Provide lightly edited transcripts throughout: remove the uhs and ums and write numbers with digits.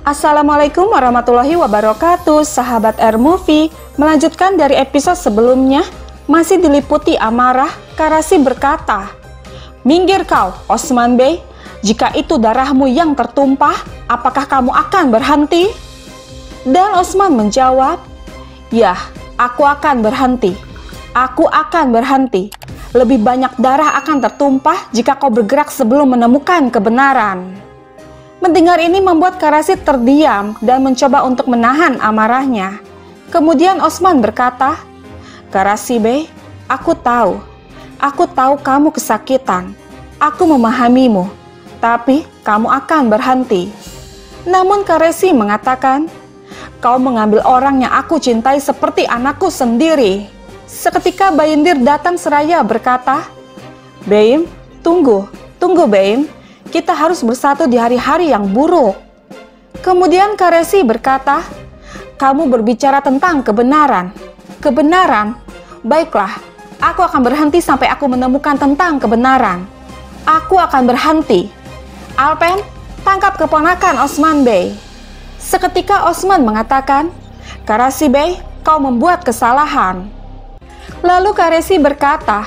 Assalamualaikum warahmatullahi wabarakatuh, sahabat R-Movie. Melanjutkan dari episode sebelumnya, masih diliputi amarah, Karasi berkata, "Minggir kau, Osman Bey. Jika itu darahmu yang tertumpah, apakah kamu akan berhenti?" Dan Osman menjawab, "Ya, aku akan berhenti. Aku akan berhenti. Lebih banyak darah akan tertumpah jika kau bergerak sebelum menemukan kebenaran." Mendengar ini membuat Karasi terdiam dan mencoba untuk menahan amarahnya. Kemudian Osman berkata, "Karasi Bey, aku tahu kamu kesakitan. Aku memahamimu, tapi kamu akan berhenti." Namun Karasi mengatakan, "Kau mengambil orang yang aku cintai seperti anakku sendiri." Seketika Bayindir datang seraya berkata, "Beim, tunggu Beim. Kita harus bersatu di hari-hari yang buruk." Kemudian Karasi berkata, "Kamu berbicara tentang kebenaran. Kebenaran? Baiklah, aku akan berhenti sampai aku menemukan tentang kebenaran. Aku akan berhenti. Alpen, tangkap keponakan Osman Bey." Seketika Osman mengatakan, "Karasi Bey, kau membuat kesalahan." Lalu Karasi berkata,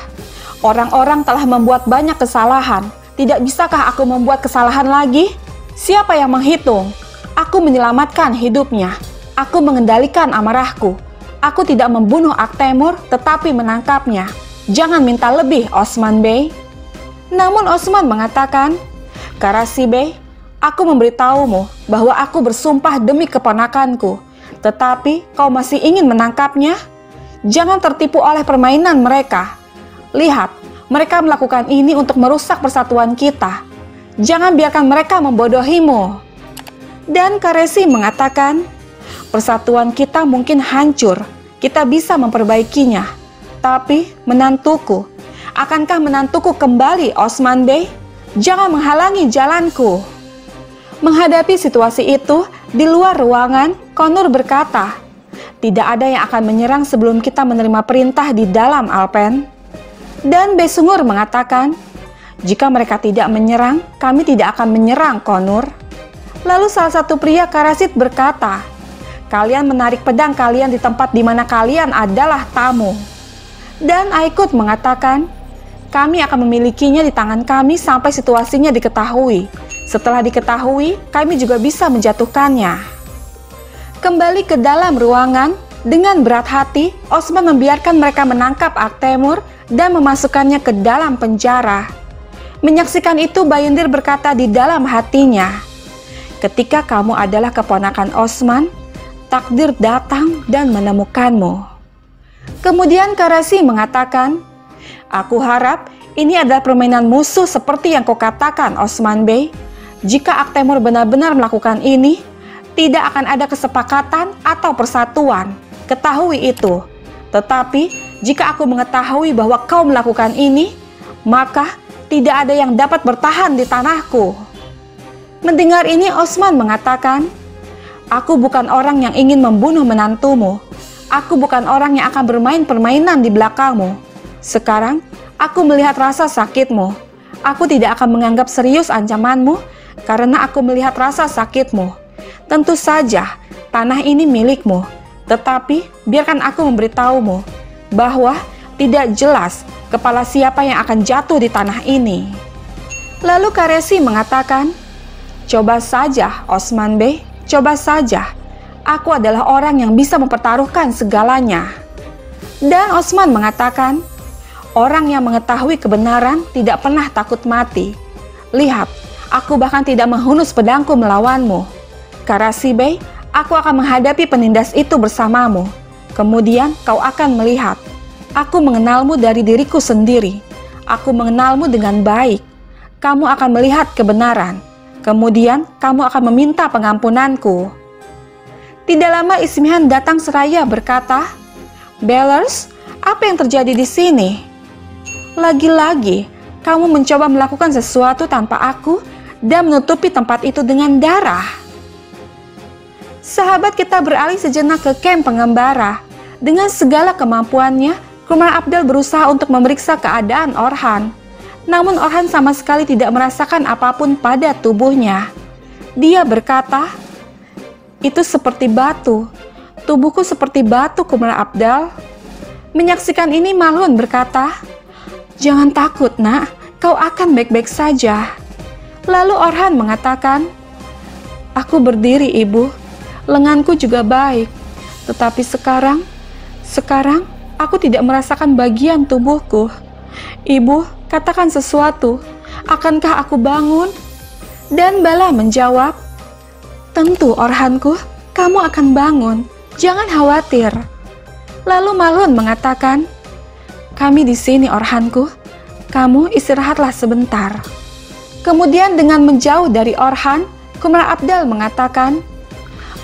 "Orang-orang telah membuat banyak kesalahan. Tidak bisakah aku membuat kesalahan lagi? Siapa yang menghitung? Aku menyelamatkan hidupnya. Aku mengendalikan amarahku. Aku tidak membunuh Aktemur, tetapi menangkapnya. Jangan minta lebih, Osman Bey." Namun Osman mengatakan, "Karasi Bey, aku memberitahumu bahwa aku bersumpah demi keponakanku. Tetapi kau masih ingin menangkapnya? Jangan tertipu oleh permainan mereka. Lihat, mereka melakukan ini untuk merusak persatuan kita. Jangan biarkan mereka membodohimu." Dan Karasi mengatakan, "Persatuan kita mungkin hancur. Kita bisa memperbaikinya. Tapi menantuku, akankah menantuku kembali, Osman Bey? Jangan menghalangi jalanku." Menghadapi situasi itu, di luar ruangan, Konur berkata, "Tidak ada yang akan menyerang sebelum kita menerima perintah di dalam, Alpen." Dan Besungur mengatakan, "Jika mereka tidak menyerang, kami tidak akan menyerang, Konur." Lalu salah satu pria Karasit berkata, "Kalian menarik pedang kalian di tempat di mana kalian adalah tamu." Dan Aikut mengatakan, "Kami akan memilikinya di tangan kami sampai situasinya diketahui. Setelah diketahui, kami juga bisa menjatuhkannya." Kembali ke dalam ruangan, dengan berat hati, Osman membiarkan mereka menangkap Aktemur dan memasukkannya ke dalam penjara. Menyaksikan itu, Bayindir berkata di dalam hatinya, "Ketika kamu adalah keponakan Osman, takdir datang dan menemukanmu." Kemudian Karasi mengatakan, "Aku harap ini adalah permainan musuh seperti yang kau katakan, Osman Bey. Jika Aktemur benar-benar melakukan ini, tidak akan ada kesepakatan atau persatuan. Ketahui itu. Tetapi jika aku mengetahui bahwa kau melakukan ini, maka tidak ada yang dapat bertahan di tanahku." Mendengar ini, Osman mengatakan, "Aku bukan orang yang ingin membunuh menantumu. Aku bukan orang yang akan bermain permainan di belakangmu. Sekarang, aku melihat rasa sakitmu. Aku tidak akan menganggap serius ancamanmu karena aku melihat rasa sakitmu. Tentu saja, tanah ini milikmu. Tetapi, biarkan aku memberitahumu bahwa tidak jelas kepala siapa yang akan jatuh di tanah ini." Lalu Karasi mengatakan, "Coba saja, Osman Bey, coba saja. Aku adalah orang yang bisa mempertaruhkan segalanya." Dan Osman mengatakan, "Orang yang mengetahui kebenaran tidak pernah takut mati. Lihat, aku bahkan tidak menghunus pedangku melawanmu. Karasi Bey, aku akan menghadapi penindas itu bersamamu. Kemudian kau akan melihat. Aku mengenalmu dari diriku sendiri. Aku mengenalmu dengan baik. Kamu akan melihat kebenaran. Kemudian kamu akan meminta pengampunanku." Tidak lama Ismihan datang seraya berkata, "Bellers, apa yang terjadi di sini? Lagi-lagi kamu mencoba melakukan sesuatu tanpa aku dan menutupi tempat itu dengan darah." Sahabat kita beralih sejenak ke kamp pengembara. Dengan segala kemampuannya, Kumar Abdal berusaha untuk memeriksa keadaan Orhan. Namun Orhan sama sekali tidak merasakan apapun pada tubuhnya. Dia berkata, Itu seperti batu. Tubuhku seperti batu, Kumail Abdal. Menyaksikan ini Malhun berkata, "Jangan takut, nak. Kau akan baik-baik saja." Lalu Orhan mengatakan, "Aku berdiri, Ibu. Lenganku juga baik. Tetapi sekarang aku tidak merasakan bagian tubuhku. Ibu, katakan sesuatu. Akankah aku bangun?" Dan Bala menjawab, "Tentu, Orhanku, kamu akan bangun. Jangan khawatir." Lalu Malhun mengatakan, "Kami di sini, Orhanku. Kamu istirahatlah sebentar." Kemudian dengan menjauh dari Orhan, Kumail Abdal mengatakan,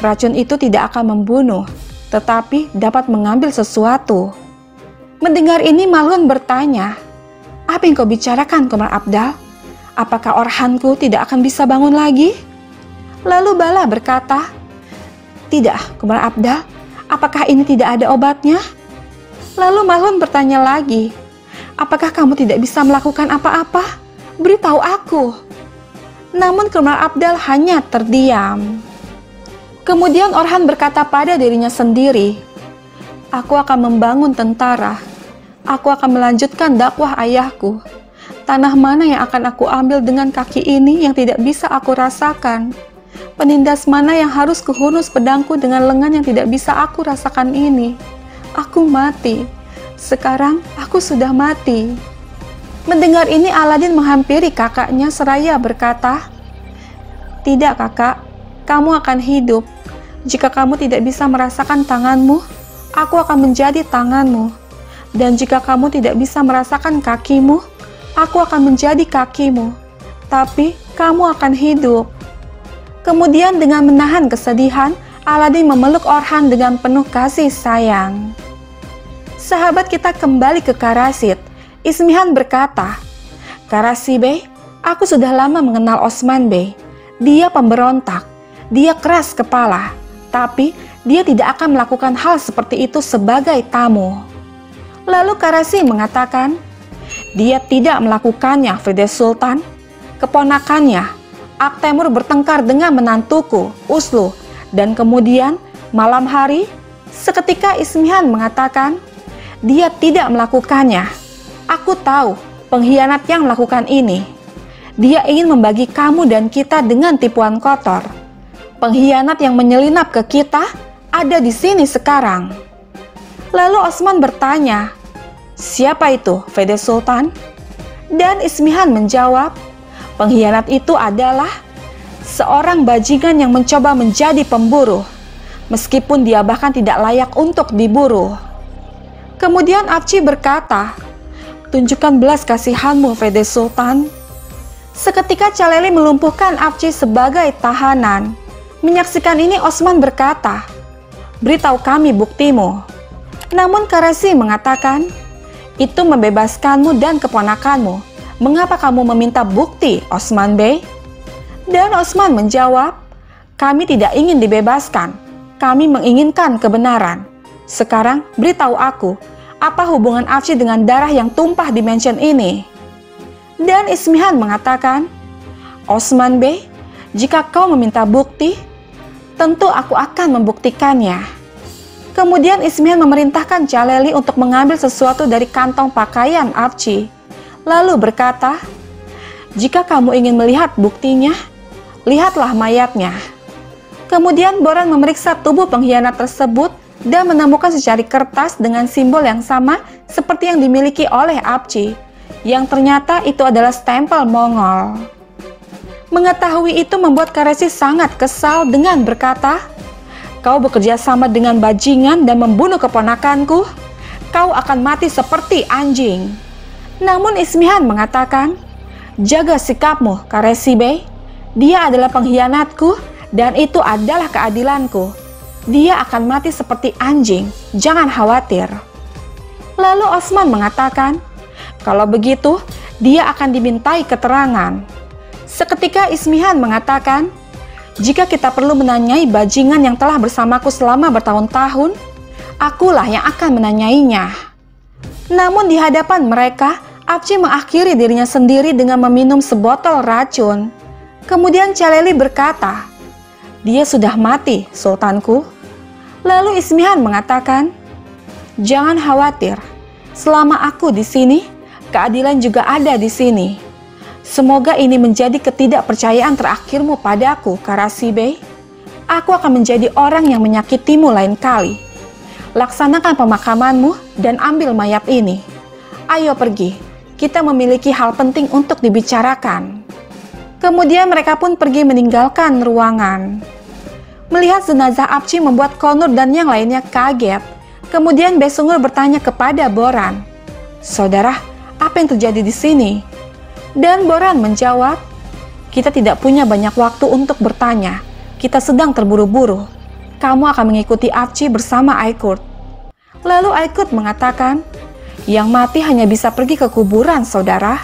"Racun itu tidak akan membunuh, tetapi dapat mengambil sesuatu." Mendengar ini Malhun bertanya, "Apa yang kau bicarakan, Kumail Abdal? Apakah Orhanku tidak akan bisa bangun lagi?" Lalu Bala berkata, "Tidak, Kumail Abdal. Apakah ini tidak ada obatnya?" Lalu Malhun bertanya lagi, "Apakah kamu tidak bisa melakukan apa-apa? Beritahu aku." Namun Kumail Abdal hanya terdiam. Kemudian Orhan berkata pada dirinya sendiri, "Aku akan membangun tentara. Aku akan melanjutkan dakwah ayahku. Tanah mana yang akan aku ambil dengan kaki ini yang tidak bisa aku rasakan? Penindas mana yang harus kuhunus pedangku dengan lengan yang tidak bisa aku rasakan ini? Aku mati. Sekarang aku sudah mati." Mendengar ini Aladin menghampiri kakaknya seraya berkata, "Tidak, kakak, kamu akan hidup. Jika kamu tidak bisa merasakan tanganmu, aku akan menjadi tanganmu. Dan jika kamu tidak bisa merasakan kakimu, aku akan menjadi kakimu. Tapi kamu akan hidup." Kemudian dengan menahan kesedihan, Aladin memeluk Orhan dengan penuh kasih sayang. Sahabat kita kembali ke Karasid. Ismihan berkata, "Karasi Bey, aku sudah lama mengenal Osman Bey. Dia pemberontak, dia keras kepala, tapi dia tidak akan melakukan hal seperti itu sebagai tamu." Lalu Karasi mengatakan, "Dia tidak melakukannya, Fede Sultan. Keponakannya, Aktemur bertengkar dengan menantuku, Uslu, dan kemudian malam hari, seketika Ismihan mengatakan, dia tidak melakukannya. Aku tahu pengkhianat yang melakukan ini. Dia ingin membagi kamu dan kita dengan tipuan kotor. Pengkhianat yang menyelinap ke kita ada di sini sekarang." Lalu Osman bertanya, "Siapa itu, Fede Sultan?" Dan Ismihan menjawab, "Pengkhianat itu adalah seorang bajingan yang mencoba menjadi pemburu, meskipun dia bahkan tidak layak untuk diburu." Kemudian Afci berkata, "Tunjukkan belas kasihanmu, Fede Sultan." Seketika Caleli melumpuhkan Afci sebagai tahanan. Menyaksikan ini Osman berkata, "Beritahu kami buktimu." Namun Karasi mengatakan, "Itu membebaskanmu dan keponakanmu. Mengapa kamu meminta bukti, Osman Bey?" Dan Osman menjawab, "Kami tidak ingin dibebaskan. Kami menginginkan kebenaran. Sekarang beritahu aku, apa hubungan Afci dengan darah yang tumpah di mansion ini?" Dan Ismihan mengatakan, "Osman Bey, jika kau meminta bukti, tentu aku akan membuktikannya." Kemudian Ismihan memerintahkan Caleli untuk mengambil sesuatu dari kantong pakaian Afci. Lalu berkata, "Jika kamu ingin melihat buktinya, lihatlah mayatnya." Kemudian Boran memeriksa tubuh pengkhianat tersebut dan menemukan secari kertas dengan simbol yang sama seperti yang dimiliki oleh Afci, yang ternyata itu adalah stempel Mongol. Mengetahui itu membuat Karesi sangat kesal dengan berkata, "Kau bekerja sama dengan bajingan dan membunuh keponakanku, kau akan mati seperti anjing." Namun Ismihan mengatakan, "Jaga sikapmu, Karesi Bey. Dia adalah pengkhianatku dan itu adalah keadilanku. Dia akan mati seperti anjing, jangan khawatir." Lalu Osman mengatakan, "Kalau begitu, dia akan dimintai keterangan." Seketika Ismihan mengatakan, "Jika kita perlu menanyai bajingan yang telah bersamaku selama bertahun-tahun, akulah yang akan menanyainya." Namun di hadapan mereka, Afci mengakhiri dirinya sendiri dengan meminum sebotol racun. Kemudian Caleli berkata, Dia sudah mati, Sultanku. Lalu Ismihan mengatakan, "Jangan khawatir, selama aku di sini, keadilan juga ada di sini. Semoga ini menjadi ketidakpercayaan terakhirmu padaku, Karasi Bey. Aku akan menjadi orang yang menyakitimu lain kali. Laksanakan pemakamanmu dan ambil mayat ini. Ayo pergi, kita memiliki hal penting untuk dibicarakan." Kemudian mereka pun pergi meninggalkan ruangan. Melihat jenazah Apci membuat Konur dan yang lainnya kaget. Kemudian Besungur bertanya kepada Boran, "Saudara, apa yang terjadi di sini?" Dan Boran menjawab, "Kita tidak punya banyak waktu untuk bertanya. Kita sedang terburu-buru. Kamu akan mengikuti Apci bersama Aikurt." Lalu Aikurt mengatakan, "Yang mati hanya bisa pergi ke kuburan, saudara."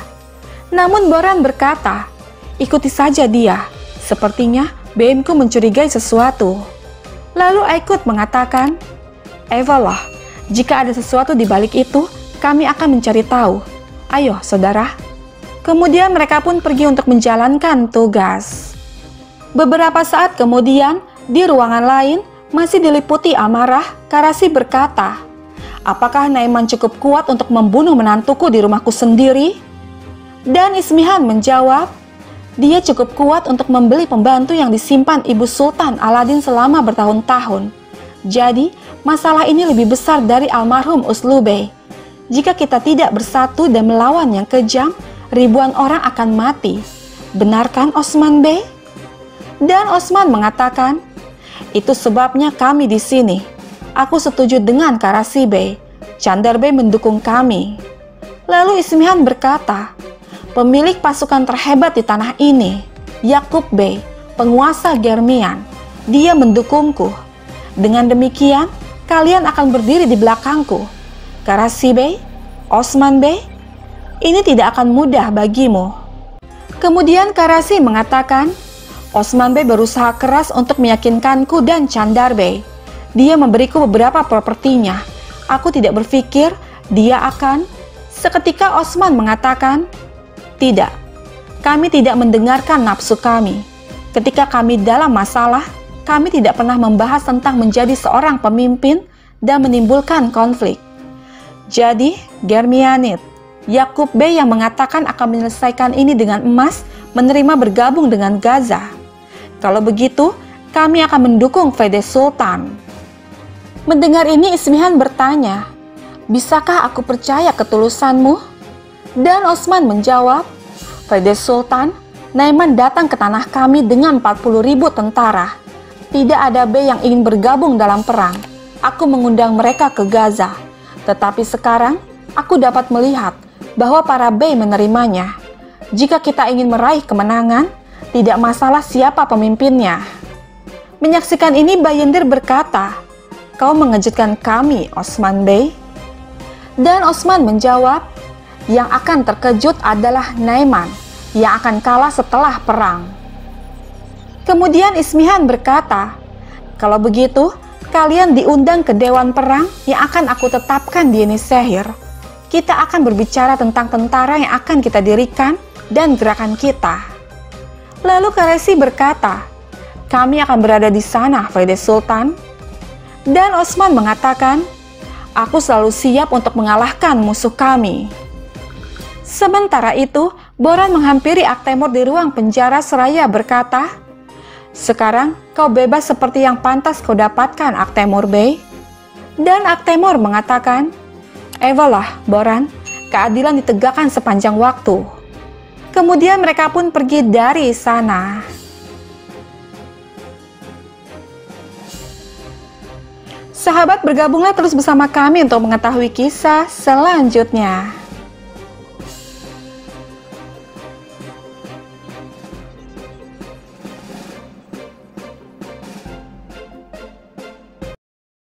Namun Boran berkata, "Ikuti saja dia. Sepertinya BM-ku mencurigai sesuatu." Lalu Aikurt mengatakan, "Evalah, jika ada sesuatu di balik itu, kami akan mencari tahu. Ayo, saudara." Kemudian mereka pun pergi untuk menjalankan tugas. Beberapa saat kemudian, di ruangan lain, masih diliputi amarah, Karasi berkata, "Apakah Naiman cukup kuat untuk membunuh menantuku di rumahku sendiri?" Dan Ismihan menjawab, "Dia cukup kuat untuk membeli pembantu yang disimpan Ibu Sultan Aladin selama bertahun-tahun. Jadi, masalah ini lebih besar dari almarhum Uslubey. Jika kita tidak bersatu dan melawan yang kejam, ribuan orang akan mati. Benar kan, Osman Bey?" Dan Osman mengatakan, "Itu sebabnya kami di sini. Aku setuju dengan Karasi Bey. Chandar Bey mendukung kami." Lalu Ismihan berkata, "Pemilik pasukan terhebat di tanah ini, Yakub Bey, penguasa Germian, dia mendukungku. Dengan demikian, kalian akan berdiri di belakangku. Karasi Bey, Osman Bey, ini tidak akan mudah bagimu." Kemudian Karasi mengatakan, "Osman Bey berusaha keras untuk meyakinkanku dan Chandar Bey. Dia memberiku beberapa propertinya. Aku tidak berpikir dia akan..." Seketika Osman mengatakan, "Tidak, kami tidak mendengarkan nafsu kami. Ketika kami dalam masalah, kami tidak pernah membahas tentang menjadi seorang pemimpin dan menimbulkan konflik. Jadi, Germianit, Yakub Bey yang mengatakan akan menyelesaikan ini dengan emas, menerima bergabung dengan Gaza. Kalau begitu, kami akan mendukung Fede Sultan." Mendengar ini Ismihan bertanya, "Bisakah aku percaya ketulusanmu?" Dan Osman menjawab, "Fede Sultan, Naiman datang ke tanah kami dengan 40.000 tentara. Tidak ada Bey yang ingin bergabung dalam perang. Aku mengundang mereka ke Gaza. Tetapi sekarang, aku dapat melihat bahwa para Bey menerimanya. Jika kita ingin meraih kemenangan, tidak masalah siapa pemimpinnya." Menyaksikan ini Bayendir berkata, "Kau mengejutkan kami, Osman Bey." Dan Osman menjawab, "Yang akan terkejut adalah Naiman, yang akan kalah setelah perang." Kemudian Ismihan berkata, "Kalau begitu, kalian diundang ke Dewan Perang yang akan aku tetapkan di Yenisehir. Kita akan berbicara tentang tentara yang akan kita dirikan dan gerakan kita." Lalu Karesi berkata, "Kami akan berada di sana, Fede Sultan." Dan Osman mengatakan, "Aku selalu siap untuk mengalahkan musuh kami." Sementara itu, Boran menghampiri Aktemur di ruang penjara seraya berkata, "Sekarang kau bebas seperti yang pantas kau dapatkan, Aktemur Bey." Dan Aktemur mengatakan, "Evalah, Boran, keadilan ditegakkan sepanjang waktu." Kemudian mereka pun pergi dari sana. Sahabat, bergabunglah terus bersama kami untuk mengetahui kisah selanjutnya.